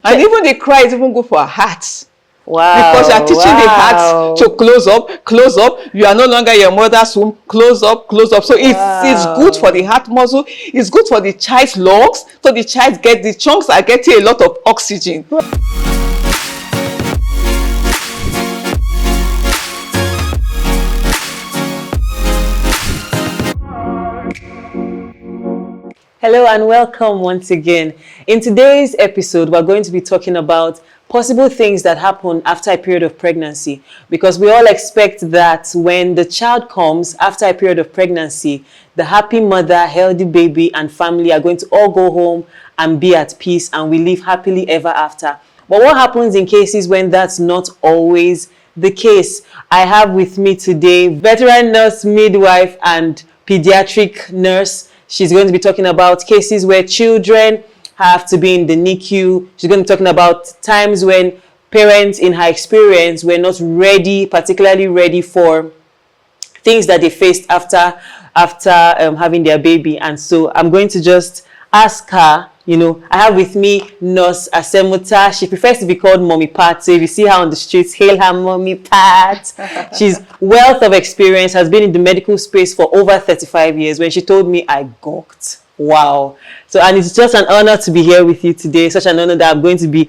And even the cry is even good for our hearts. Wow. Because you are teaching the heart to close up, close up. You are no longer your mother's womb. Close up, close up. So it's good for the heart muscle. It's good for the child's lungs. So the child the chunks are getting a lot of oxygen. Hello and welcome once again. In today's episode, we're going to be talking about possible things that happen after a period of pregnancy, because we all expect that when the child comes after a period of pregnancy, the happy mother, healthy baby and family are going to all go home and be at peace and we live happily ever after. But what happens in cases when that's not always the case? I have with me today veteran nurse, midwife and pediatric nurse. She's going to be talking about cases where children have to be in the NICU. She's going to be talking about times when parents, in her experience, were not ready, particularly ready for things that they faced after having their baby. And so I'm going to just ask her, I have with me Nurse Asemuta. She prefers to be called Mommy Pat. So if you see her on the streets, hail her Mommy Pat. She's wealth of experience, has been in the medical space for over 35 years. When she told me, I gawked. Wow. So, and it's just an honor to be here with you today. Such an honor that I'm going to be,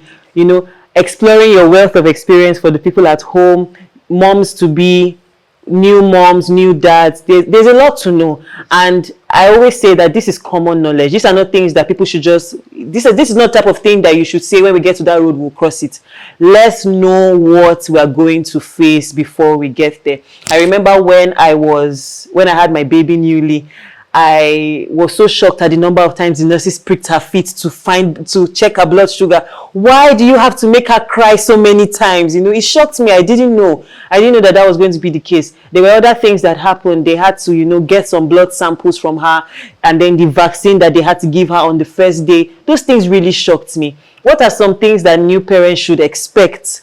exploring your wealth of experience for the people at home, moms to be, new moms, new dads. There's a lot to know, and I always say that this is common knowledge. These are not things that people should just, this is not the type of thing that you should say when we get to that road, we'll cross it. Let's know what we are going to face before we get there. I remember when I had my baby newly, I was so shocked at the number of times the nurses pricked her feet to check her blood sugar. Why do you have to make her cry so many times? It shocked me. I didn't know that was going to be the case. There were other things that happened. They had to, get some blood samples from her, and then the vaccine that they had to give her on the first day. Those things really shocked me. What are some things that new parents should expect?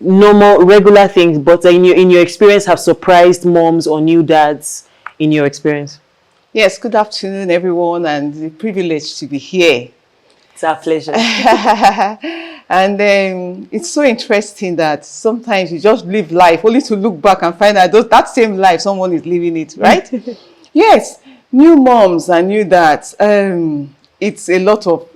Normal, regular things, but in your experience have surprised moms or new dads in your experience? Yes, good afternoon, everyone, and the privilege to be here. It's our pleasure. And it's so interesting that sometimes you just live life only to look back and find out that same life, someone is living it, right? Yes, new moms and new dads. It's a lot of,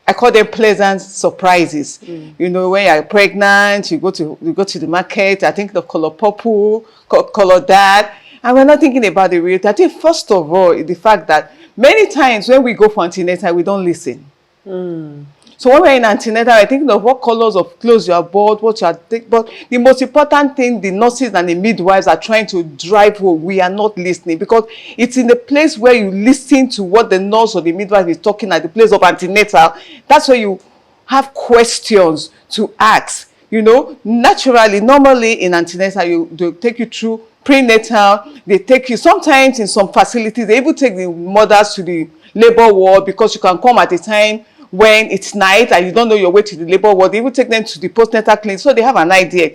I call them pleasant surprises. When you're pregnant, you go to the market, I think the color purple, color that. And we're not thinking about the reality. I think, first of all, the fact that many times when we go for antenatal, we don't listen. So when we're in antenatal, I think of what colors of clothes you are bought, what you are taking. But the most important thing, the nurses and the midwives are trying to drive home, we are not listening. Because it's in the place where you listen to what the nurse or the midwife is talking at the place of antenatal. That's where you have questions to ask. Naturally, normally in antenatal, they'll take you through prenatal. They take you, sometimes in some facilities, they even take the mothers to the labor ward, because you can come at a time when it's night and you don't know your way to the labor ward. They even take them to the postnatal clinic, so they have an idea.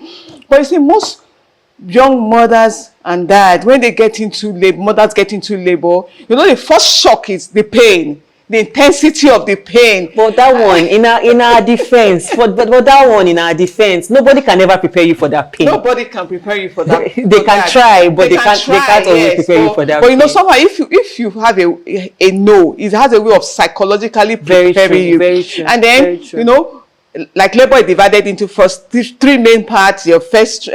But you see, most young mothers and dads, when they get into labor, mothers get into labor, the first shock is the pain. The intensity of the pain. But that one, in our defense, but that one in our defense, nobody can ever prepare you for that pain. Nobody can prepare you for that. They can try, but they can't always prepare you for that pain. But somehow, if you have a no, it has a way of psychologically preparing you. Very true. And then, like labor is divided into three main parts. Your first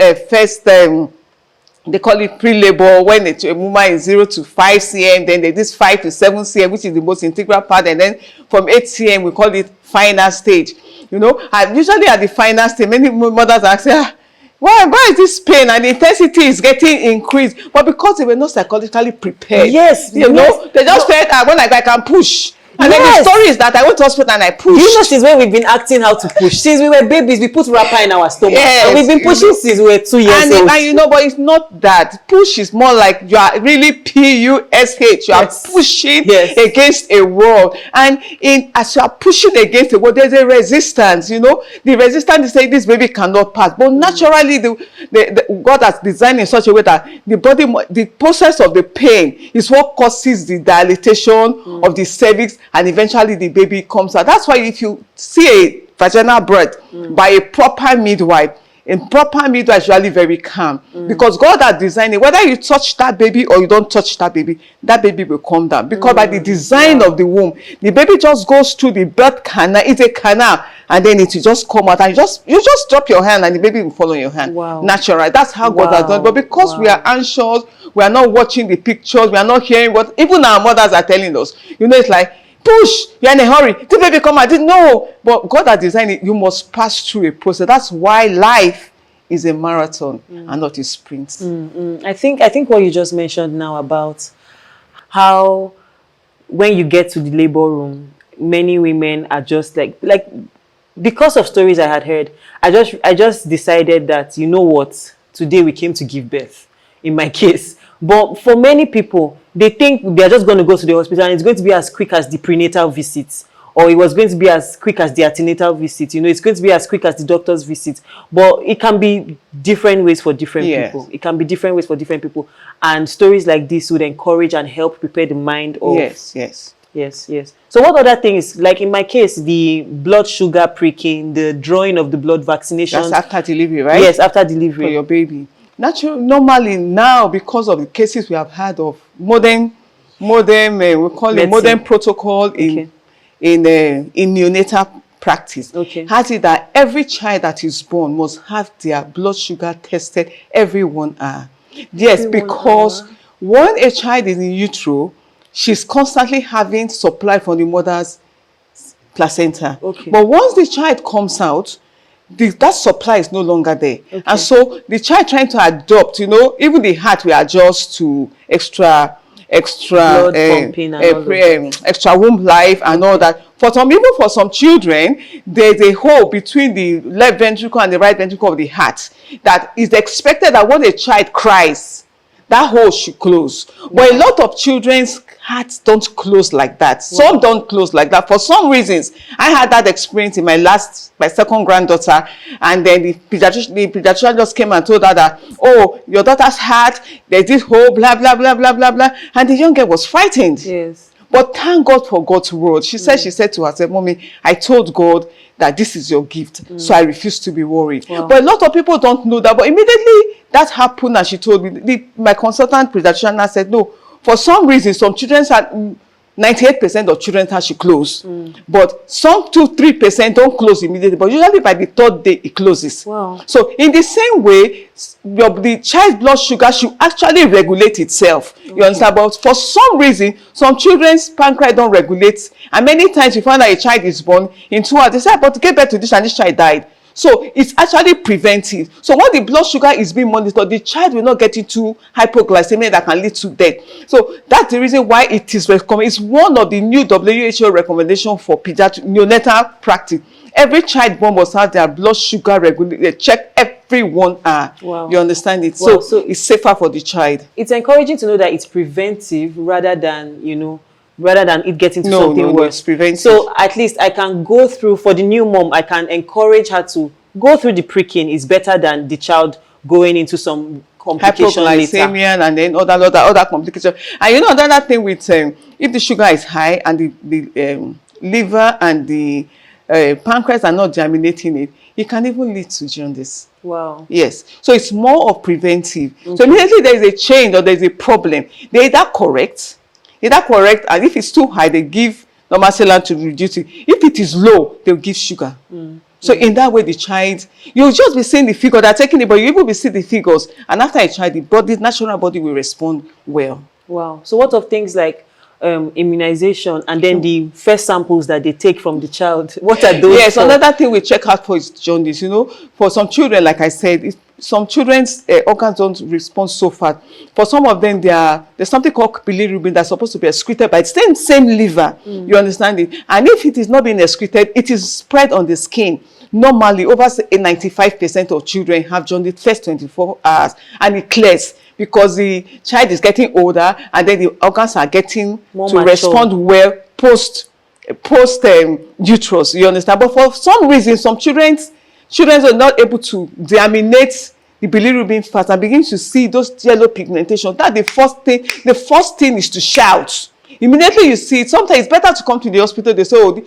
they call it pre-labor, when a woman is 0 to 5 cm, then there's this 5 to 7 cm, which is the most integral part, and then from 8 cm, we call it final stage. And usually at the final stage, many mothers are saying, why is this pain? And the intensity is getting increased. But because they were not psychologically prepared. Yes. They just said, when I can push. And then the story is that I went to hospital and I pushed. Since when we've been acting how to push. Since we were babies, we put wrapper in our stomach. Yes, and we've been pushing since we were 2 years old. But it's not that. Push is more like you are really P-U-S-H. You are pushing against a wall. And as you are pushing against a wall, there's a resistance. The resistance is saying this baby cannot pass. But naturally, God has designed in such a way that the process of the pain is what causes the dilatation of the cervix, and eventually the baby comes out. That's why if you see a vaginal birth by a proper midwife. A proper midwife is usually very calm because God has designed it. Whether you touch that baby or you don't touch that baby will come down. Because by the design of the womb, the baby just goes through the birth canal. It's a canal, and then it will just come out, and you just drop your hand, and the baby will follow your hand. Natural. That's how God has done it. But because we are anxious, we are not watching the pictures, we are not hearing what even our mothers are telling us. It's like, push, you're in a hurry, the baby come out. No, but God has designed it. You must pass through a process. That's why life is a marathon and not a sprint. I think what you just mentioned now about how when you get to the labor room, many women are just like because of stories I had heard, I just decided that, you know what, today we came to give birth, in my case. But for many people, they think they're just going to go to the hospital and it's going to be as quick as the prenatal visits, or it was going to be as quick as the antenatal visit. It's going to be as quick as the doctor's visit. But it can be different ways for different people. It can be different ways for different people. And stories like this would encourage and help prepare the mind of... Yes. So what other things, like in my case, the blood sugar pricking, the drawing of the blood vaccination. That's after delivery, right? Yes, after delivery. For your baby. Normally now, because of the cases we have had of modern we call it modern protocol in neonatal practice, has it that every child that is born must have their blood sugar tested every 1 hour. Yes, because when a child is in utero, she's constantly having supply from the mother's placenta. But once the child comes out, that supply is no longer there. And so the child trying to adopt, even the heart will adjust to extra blood pumping and extra womb life and all that. Even for some children, there's a hole between the left ventricle and the right ventricle of the heart that is expected that when a child cries, that hole should close. But a lot of children's hearts don't close like that. Some don't close like that. For some reasons, I had that experience in my second granddaughter, and then the pediatrician just came and told her that, oh, your daughter's heart, there's this hole, blah, blah, blah, blah, blah, blah. And the young girl was frightened. But thank God for God's word. She said to herself, Mommy, I told God that this is your gift, so I refuse to be worried. But a lot of people don't know that. But immediately that happened, and she told me, my consultant pediatrician said, no, for some reason, some children had 98% of children should close, but some 2-3% don't close immediately. But usually by the 3rd day, it closes. So in the same way, the child's blood sugar should actually regulate itself. You understand? But for some reason, some children's pancreas don't regulate, and many times you find that a child is born in 2 hours. They say, but to get back to this, and this child died. So it's actually preventive. So when the blood sugar is being monitored, the child will not get into hypoglycemia that can lead to death. So that's the reason why it is recommended. It's one of the new WHO recommendations for pediatric neonatal practice. Every child born must have their blood sugar regulated, checked every 1 hour. You understand it? So it's safer for the child. It's encouraging to know that it's preventive rather than, it getting to something worse. It's preventive. So at least I can go through, for the new mom, I can encourage her to go through the pricking. Is better than the child going into some complication later. Hypoglycemia and then other complications. And another thing with if the sugar is high and the liver and the pancreas are not germinating it can even lead to jaundice. Yes. So it's more of preventive. So immediately there is a change or there is a problem, they either correct, and if it's too high, they give normal saline to reduce it. If it is low, they'll give sugar. So in that way, the child, you'll just be seeing the figure, they're taking it, but you will be seeing the figures. And after a child, the natural body will respond well. So what of things like immunization and then the first samples that they take from the child? What are those? Yes, another thing we check out for is jaundice. For some children, like I said, some children's organs don't respond so fast. For some of them, there's something called bilirubin that's supposed to be excreted by the same liver. You understand it? And if it is not being excreted, it is spread on the skin. Normally, over 95% of children have jaundice first 24 hours, and it clears because the child is getting older, and then the organs are getting to respond well post uterus. You understand? But for some reason, some children are not able to deaminate the bilirubin fast and begin to see those yellow pigmentation. That's the first thing. The first thing is to shout. Immediately you see it. Sometimes it's better to come to the hospital. They say, oh,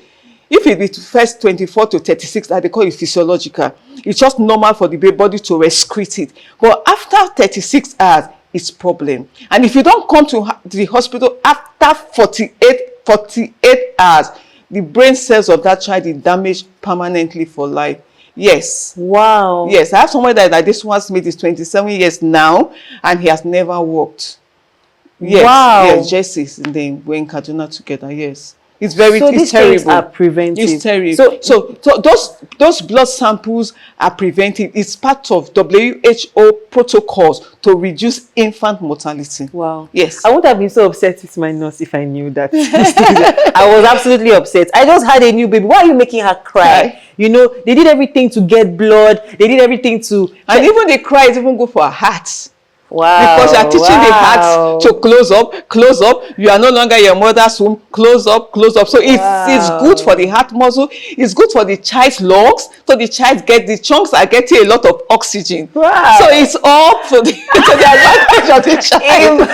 If it is first 24 to 36, that they call it physiological, it's just normal for the body to excrete it. But after 36 hours, it's problem. And if you don't come to the hospital after 48 hours, the brain cells of that child is damaged permanently for life. Yes. Wow. Yes, I have someone that this one's made is 27 years now, and he has never walked. Yes. Wow. Yes, Jesse's and then we're in Kaduna together. Yes. It's very, so it's these terrible. things are preventive. It's terrible. So those blood samples are preventive. It's part of WHO protocols to reduce infant mortality. Wow. Yes. I would have been so upset with my nurse if I knew that. I was absolutely upset. I just had a new baby. Why are you making her cry? You know, they did everything to get blood. They did everything to... And even the cry is even good for her heart. Wow. Because you are teaching the heart to close up, close up. You are no longer your mother's womb. Close up, close up. So it's good for the heart muscle. It's good for the child's lungs. So the child the chunks are getting a lot of oxygen. Wow. So it's all for the advantage of the child.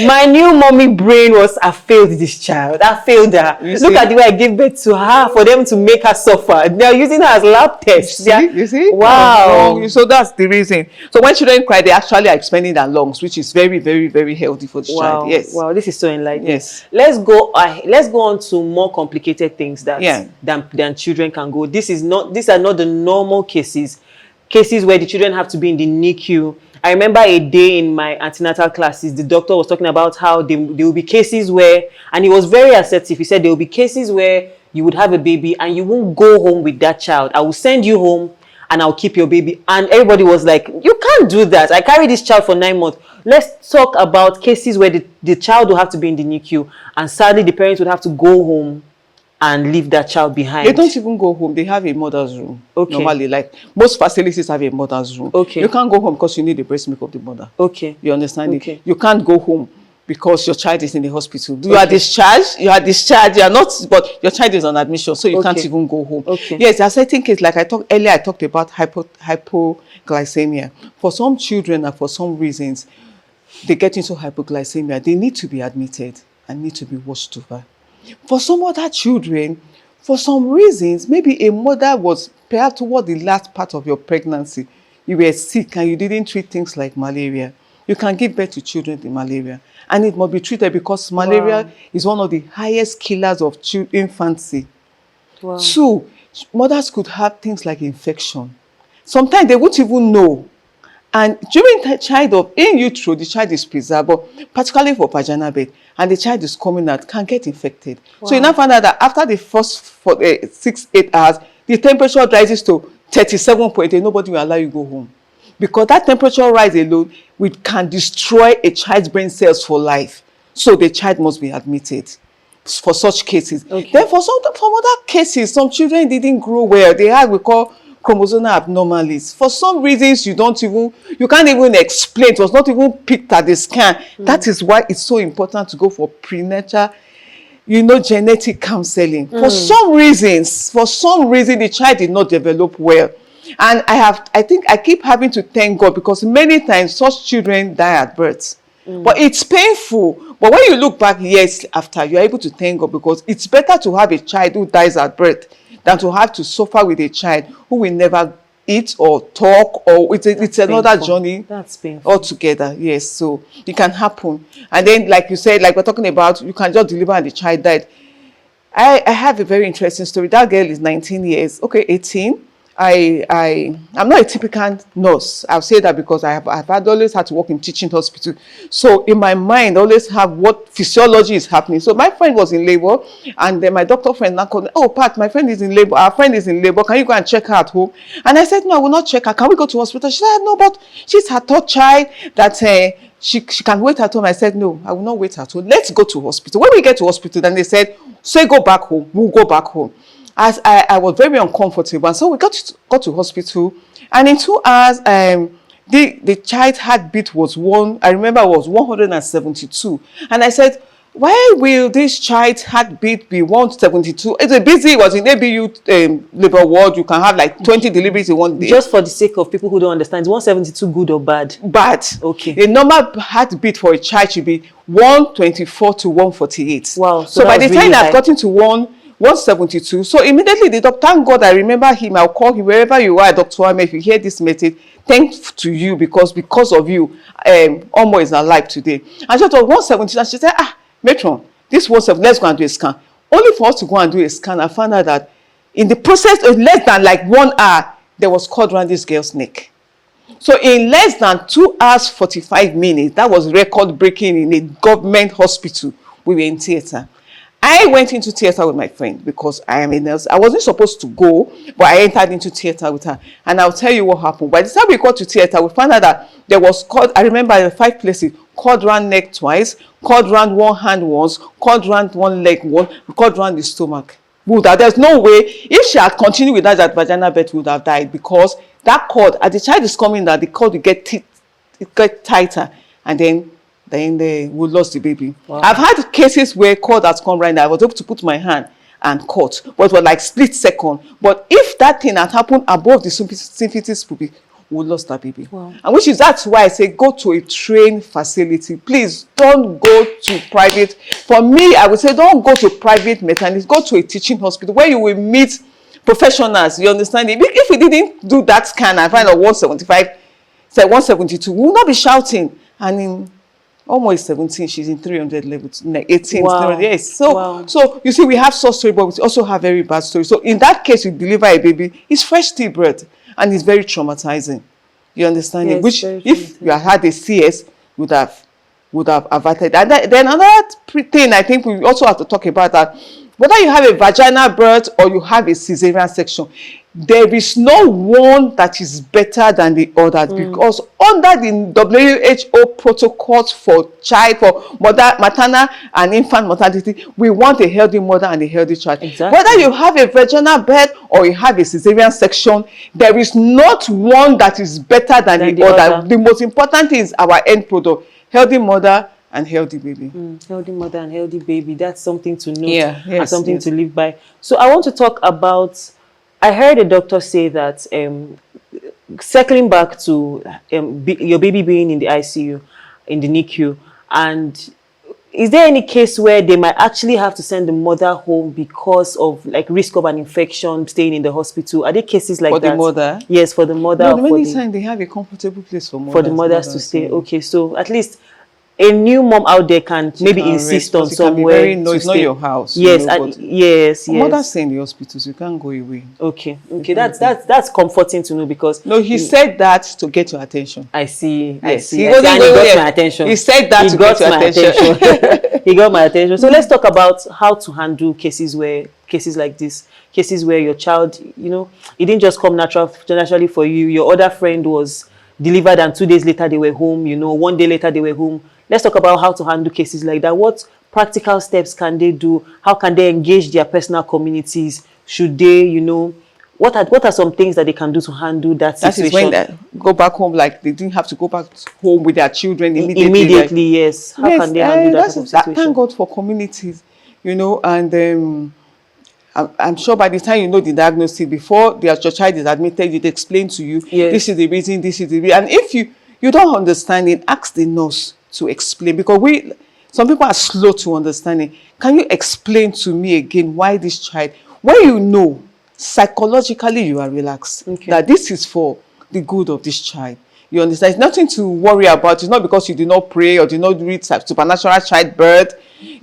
My new mommy brain was, I failed this child. I failed her. Look at the way I gave birth to her for them to make her suffer. They are using her as lab tests. You see? Wow. So that's the reason. So when children cry, they actually are expanding their lungs, which is very, very, very healthy for the child. Yes. Wow, this is so enlightening. Yes. Let's go on to more complicated things than children can go. These are not the normal cases where the children have to be in the NICU. I remember a day in my antenatal classes, the doctor was talking about how there will be cases where, and he was very assertive, he said there will be cases where you would have a baby and you won't go home with that child. I will send you home and I'll keep your baby. And everybody was like, you can't do that. I carried this child for 9 months. Let's talk about cases where the child will have to be in the NICU and sadly the parents would have to go home and leave that child behind. They don't even go home. They have a mother's room. Okay. Normally, like most facilities have a mother's room. Okay. You can't go home because you need the breast milk of the mother. Okay. You understand Okay. it? You can't go home because your child is in the hospital. You are discharged. You are not, but your child is on admission, so you can't even go home. Okay. Yes, there are certain cases, like I talked earlier, I talked about hypoglycemia. For some children and for some reasons, they get into hypoglycemia. They need to be admitted and need to be watched over. For some other children, for some reasons, maybe a mother was perhaps toward the last part of your pregnancy, you were sick and you didn't treat things like malaria. You can give birth to children with malaria, and it must be treated because malaria is one of the highest killers of infancy. Wow. 2, mothers could have things like infection. Sometimes they won't even know. And during the childbirth, in utero, the child is preserved, but particularly for vaginal birth, and the child is coming out, can get infected. Wow. So you now find out that after the first 6-8 hours, the temperature rises to 37.8. Nobody will allow you to go home. Because that temperature rise alone can destroy a child's brain cells for life. So the child must be admitted for such cases. Okay. Then for other cases, some children didn't grow well. They had what we call chromosomal abnormalities. For some reasons, you can't even explain. It was not even picked at the scan. That is why it's so important to go for prenatal, genetic counseling. For some reason, the child did not develop well. And I think I keep having to thank God because many times such children die at birth. But it's painful. But when you look back years after, you're able to thank God because it's better to have a child who dies at birth than to have to suffer with a child who will never eat or talk, or it's another journey. That's painful. Altogether. Yes, so it can happen. And then, like you said, like we're talking about, you can just deliver and the child died. I have a very interesting story. That girl is 19 years, 18. I'm not a typical nurse. I'll say that because I've always had to work in teaching hospital. So in my mind, I always have what physiology is happening. So my friend was in labor, and then my doctor friend now called me, oh, Pat, my friend is in labor. Our friend is in labor. Can you go and check her at home? And I said, no, I will not check her. Can we go to hospital? She said, no, but she's her third child that she can wait at home. I said, no, I will not wait at home. Let's go to hospital. When we get to hospital, then they said, say go back home. We'll go back home. As I was very uncomfortable, and so we got to hospital, and in 2 hours, the child heartbeat was I remember it was 172, and I said, why will this child's heartbeat be 172? It's a busy, it was in ABU labor ward, you can have like 20 deliveries in one day. Just for the sake of people who don't understand, is 172 good or bad? Bad. Okay. The normal heartbeat for a child should be 124 to 148. Wow. So by the time I've gotten to 1 172. So immediately the doctor, thank God I remember him. I'll call him wherever you are, Dr. Ame, if you hear this message, thanks to you because of you, Omo is alive today. And she thought 172. And she said, matron, this 172, let's go and do a scan. Only for us to go and do a scan, I found out that in the process of less than like 1 hour, there was cord around this girl's neck. So in less than 2 hours 45 minutes, that was record breaking in a government hospital. We were in theater. I went into theater with my friend because I am a nurse. I wasn't supposed to go, but I entered into theater with her. And I'll tell you what happened. By the time we got to theater, we found out that there was cord. I remember the 5 places: cord round neck twice, cord round one hand once, cord round one leg once, cord round the stomach. There's no way, if she had continued with that vaginal birth, would have died, because that cord, as the child is coming, that the cord will get tighter, and then they will lose the baby. Wow. I've had cases where cord has come right now. I was able to put my hand and cut, but it was like split second. But if that thing had happened above the symphysis pubis, we lost that baby. Wow. And that's why I say go to a trained facility. Please don't go to private. For me, I would say don't go to private maternity. Go to a teaching hospital where you will meet professionals. You understand? If we didn't do that scan and find out 175, say 172, we will not be shouting. And in almost 17, she's in 300 levels, 18, wow. 300, yes. So, wow. So you see, we have soft story, but we also have very bad story. So in that case, you deliver a baby, it's fresh stillbirth, and it's very traumatizing. You understand? Yes, which, if you had a CS, would have averted. And then another thing I think we also have to talk about, that whether you have a vaginal birth or you have a cesarean section, there is no one that is better than the other, because under the WHO protocols for maternal and infant mortality, we want a healthy mother and a healthy child. Exactly. Whether you have a vaginal birth or you have a cesarean section, there is not one that is better than the other. The most important thing is our end product: healthy mother and healthy baby. Healthy mother and healthy baby. That's something to note and something to live by. So I want to talk about, I heard a doctor say that, circling back to your baby being in the ICU, in the NICU, and is there any case where they might actually have to send the mother home because of like risk of an infection staying in the hospital? Are there cases like that? For the mother? Yes, for the mother. No, many times they have a comfortable place for mothers. For the mothers to stay. Okay, so at least a new mom out there can maybe insist on somewhere. It's not your house. Yes, yes. Mothers stay in the hospitals. You can't go away. Okay, that's comforting to know, because no, he said that to get your attention. I see. Yes, I see. He got my attention. He said that to get your attention. He got my attention. So let's talk about how to handle cases like this. Cases where your child, it didn't just come naturally for you. Your other friend was delivered and 2 days later they were home. 1 day later they were home. Let's talk about how to handle cases like that. What practical steps can they do? How can they engage their personal communities? Should they, what are some things that they can do to handle that situation? That is when they go back home, like they didn't have to go back home with their children immediately. Yes. How can they handle that type of situation? Thank God for communities, and I'm sure by the time you know the diagnosis, before your child is admitted, it explains to you, this is the reason, this is the reason. And if you don't understand it, ask the nurse to explain, because some people are slow to understanding. Can you explain to me again why this child, when psychologically you are relaxed, that this is for the good of this child. You understand? It's nothing to worry about. It's not because you did not pray or did not read supernatural childbirth,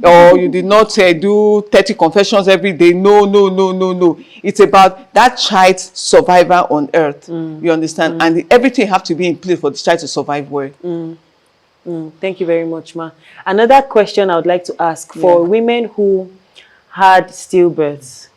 or you did not do 30 confessions every day. No. It's about that child's survival on earth. You understand? And everything have to be in place for the child to survive well. Thank you very much, ma. Another question I would like to ask, for women who had stillbirths,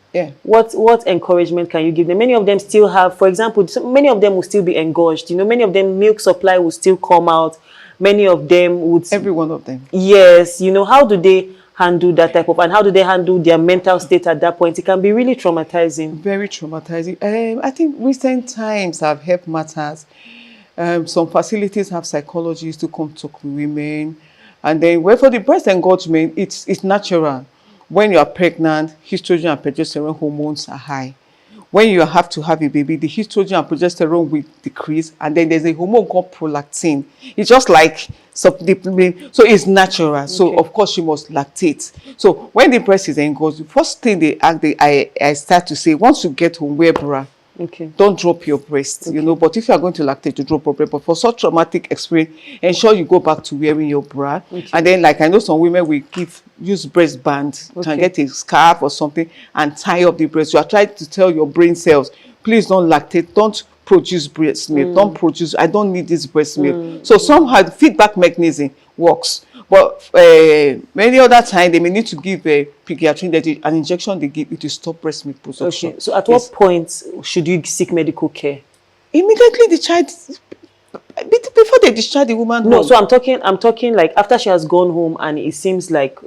what encouragement can you give them? Many of them still have, for example, many of them will still be engorged. Many of them, milk supply will still come out. Many of them would... Every one of them. Yes. How do they handle that type of... And how do they handle their mental state at that point? It can be really traumatizing. Very traumatizing. I think recent times have helped matters. Some facilities have psychologists to come talk with women. And then, for the breast engorgement, it's natural. When you are pregnant, estrogen and progesterone hormones are high. when you have to have a baby, the estrogen and progesterone will decrease, and then there's a hormone called prolactin. It's just like so it's natural. Okay. So of course she must lactate. So when the breast is engorged, the first thing I start to say, once you get home, wear bra. Okay. Don't drop your breast, you know. But if you are going to lactate, you drop your breast. But for such traumatic experience, ensure you go back to wearing your bra. Okay. And then, like I know some women will use breast bands, can get a scarf or something and tie up the breast. You are trying to tell your brain cells, please don't lactate, don't produce breast milk, don't produce. I don't need this breast milk. So somehow the feedback mechanism works. But many other times they may need to give a pediatric an injection they give it to stop breast milk production. Okay. So at what point should you seek medical care? Immediately the child, before they discharge the woman. No, home. So I'm talking like after she has gone home and it seems like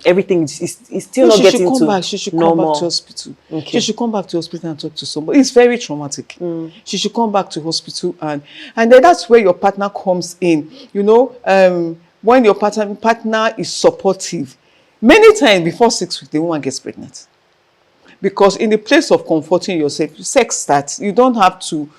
everything is still not getting to normal. She should come back to hospital. Okay. She should come back to hospital and talk to somebody. It's very traumatic. She should come back to hospital and then that's where your partner comes in. You know, when your partner is supportive, many times before 6 weeks, the woman gets pregnant. Because in the place of comforting yourself, sex starts. You don't have to,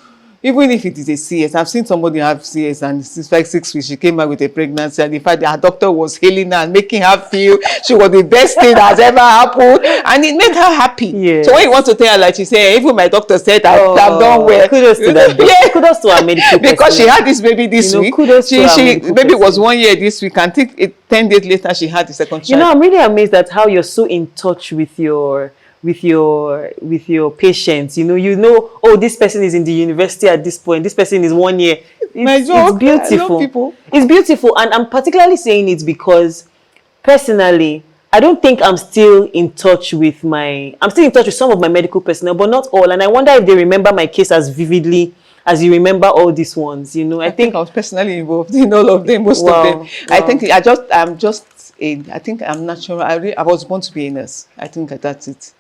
even if it is a CS. I've seen somebody have CS and it's like 6 weeks, she came back with a pregnancy and in fact, her doctor was hailing her and making her feel she was the best thing that has ever happened. And it made her happy. Yeah. So when you want to tell her, like she said, even my doctor said I've done well. Kudos to that. Yeah. Kudos to our medical because she had this baby this week. Kudos to our baby was 1 year this week and 10 days later she had the second child. You know, I'm really amazed at how you're so in touch with your patients. You know, oh, this person is in the university at this point, this person is 1 year. It's beautiful. It's beautiful. And I'm particularly saying it because personally I don't think I'm still in touch with some of my medical personnel, but not all. And I wonder if they remember my case as vividly as you remember all these ones. You know, I think I was personally involved in all of them, most of them. Wow. I think I think I'm natural. I was born to be a nurse. I think that's it.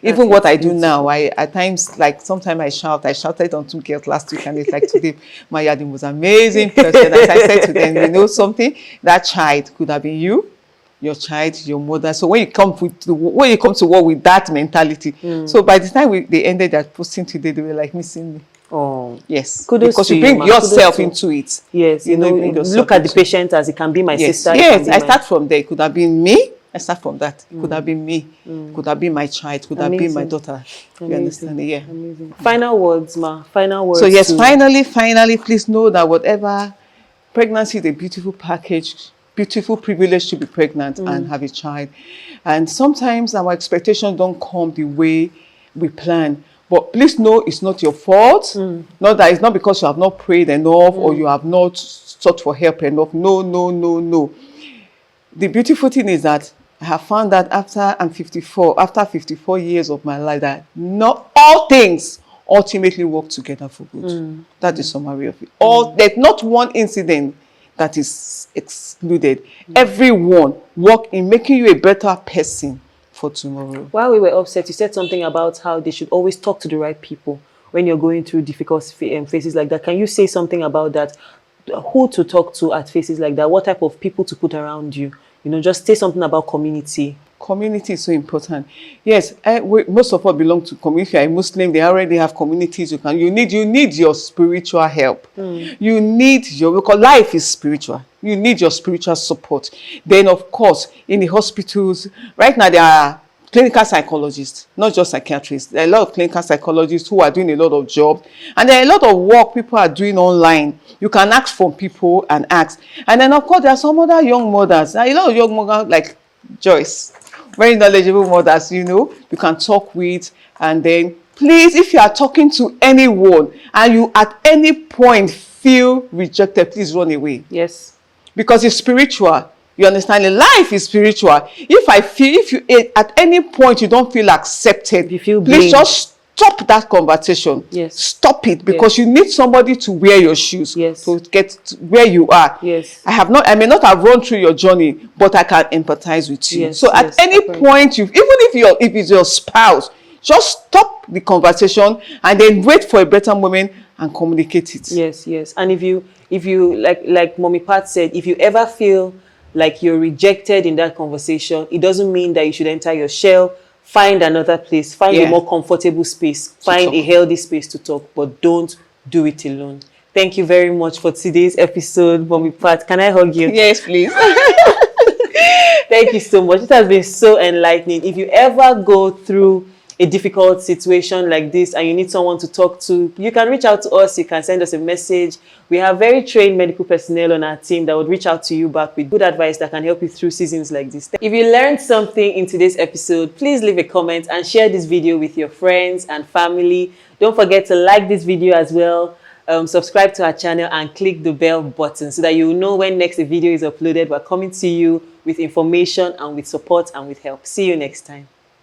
Even what I do now, I at times, like sometimes I shouted on 2 girls last week and it's like today, my Yadim was amazing person. As I said to them, you know something, that child could have been you, your child, your mother. So when you come to work with that mentality, so by the time they ended that posting today, they were like missing me. Oh yes, kudos because you bring yourself into it. Yes, you know, look at the patient as it can be my sister. Yes, I start from there. It could have been me. I start from that. It could have been me. Could have been my child. Could have been my daughter. You understand? Yeah. Amazing. Final words, ma. Final words. So yes, finally, please know that whatever pregnancy is a beautiful package, beautiful privilege to be pregnant and have a child. And sometimes our expectations don't come the way we plan. But please know it's not your fault. Not that it's not because you have not prayed enough or you have not sought for help enough. No. The beautiful thing is that I have found that after 54 years of my life, that not all things ultimately work together for good. That is the summary of it. There's not one incident that is excluded. Everyone work in making you a better person for tomorrow. While we were upset, you said something about how they should always talk to the right people when you're going through difficult phases like that. Can you say something about that? Who to talk to at phases like that? What type of people to put around you? You know, just say something about community. Community is so important. Yes, most of us belong to community. If you're a Muslim, they already have communities. You need your spiritual help. You need because life is spiritual. You need your spiritual support. Then, of course, in the hospitals, right now there are clinical psychologists, not just psychiatrists. There are a lot of clinical psychologists who are doing a lot of jobs. And there are a lot of work people are doing online. You can ask from people and ask. And then, of course, there are some other young mothers. There are a lot of young mothers like Joyce, very knowledgeable mothers, you know, you can talk with. And then, please, if you are talking to anyone and you at any point feel rejected, please run away. Yes. Because it's spiritual. You understand? Life is spiritual. If you at any point you don't feel accepted, please just stop that conversation. Yes. Stop it because you need somebody to wear your shoes to get to where you are. Yes. I may not have run through your journey, but I can empathize with you. Yes. So at any point, even if it's your spouse, just stop the conversation and then wait for a better moment and communicate it. Yes. And if you like Mommy Pat said, if you ever feel like you're rejected in that conversation, it doesn't mean that you should enter your shell, find another place, find a Yeah. more comfortable space, find a talk. healthy space to talk, but don't do it alone. Thank you very much for today's episode, Mommy Pat. Can I hug you? Yes, please. Thank you so much. It has been so enlightening. If you ever go through a difficult situation like this and you need someone to talk to, you can reach out to us. You can send us a message. We have very trained medical personnel on our team that would reach out to you back with good advice that can help you through seasons like this. If you learned something in today's episode, please leave a comment and share this video with your friends and family. Don't forget to like this video as well. Subscribe to our channel and click the bell button so that you will know when next a video is uploaded. We're coming to you with information and with support and with help. See you next time.